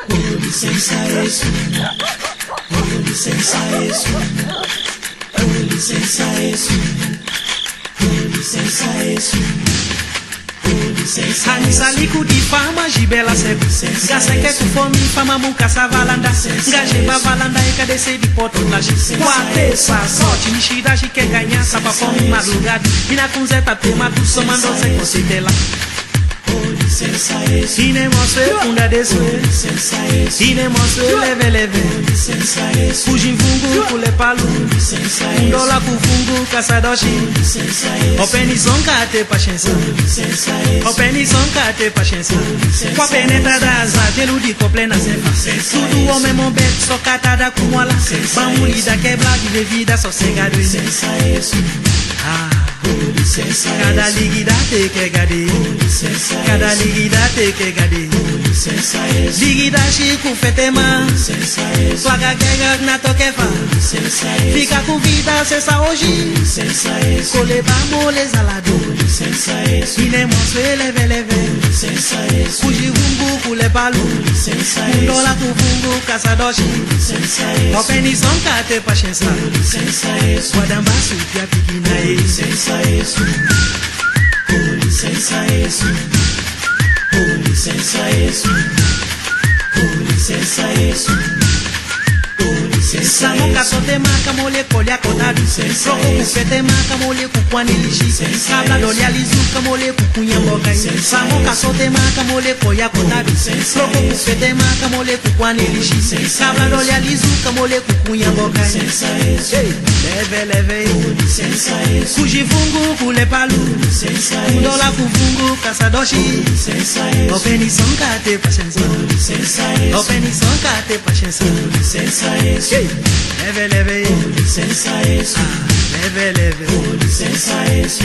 Com licença, isso. Com licença, isso. Com licença, isso. Com licença, isso. Hanisaliku di fama jibela seku Gaseke tu fomi fama muka savalanda Gajeba valanda eka desse de poto na jise Quate sa sorte nishida jike ganha Sapa fomi madrugada Ina kunzeta tema tu somando se considela Ine moswe funda deswe Ine moswe leve leve Fuji mfungu kule palu Ndola kufungu kasadoshi Openi sonka ate patience Openi sonka ate patience Kwa peneta daza Jeludi kople na sefa Tudo homem mombet sokata da kumwala Bamuli da quebra vive vida sossegado Cada ligida te que gade Cada ligida te que gade Ligida chico fetema Swaga kega na toquefa Fica com vida cessa hoje Coleba mole salado Ine moswe leve leve Fuji vungu kule palu Ndola kufungu kasadoshi Openi sonka te patience Wadamba supia pikina licença, isso. Com licença, isso. Com licença, isso. Com licença, isso. Samoka sote maka mole kolya kotabi Roko kufete maka mole kukwani lishi Kabla dolia lizuka mole kukunya mboga Samoka sote maka mole kolya kotabi Roko kufete maka mole kukwani lishi Kabla dolia lizuka mole kukunya mboga Leve leve Fuji fungu kule palu Ndola kufungu kasadoshi Openi sonka te patience Openi sonka te patience Leve leve licença, isso. Leve leve licença, isso.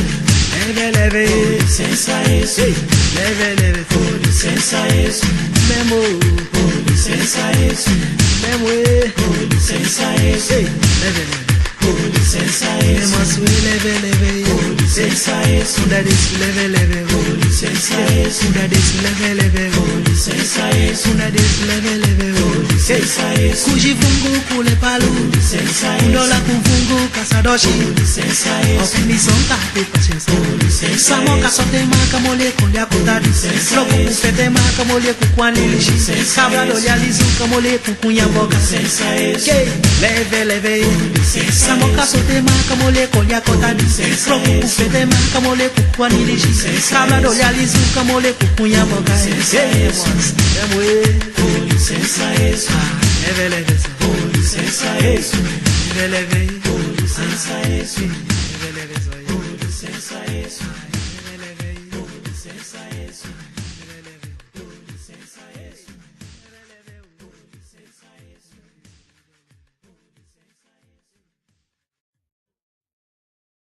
Leve leve licença, isso. Leve leve licença, isso. Memo licença, isso. Memo licença, isso. Leve leve licença, isso. Memo sui leve leve licença, isso. Funda desse leve leve licença, isso. Funda desse leve leve licença, isso. Funda desse leve leve licença, isso. Fuji fungu kule palu licença, Ndola kufungu kasadoshi licença, isso. Openi sonka te patience licença, Samoka sote maka mole kolya kotadi Roko kufete maka mole kukwani lishi Kabla dolia lizuka mole kukunya mboga Leve leve Samoka sote maka mole kolya kotadi Roko kufete maka mole kukwani lishi Kabla dolia lizuka mole kukunya mboga licença, isso. Leve leve licença, isso. Leve leve licença, isso. Leve leve licença, isso.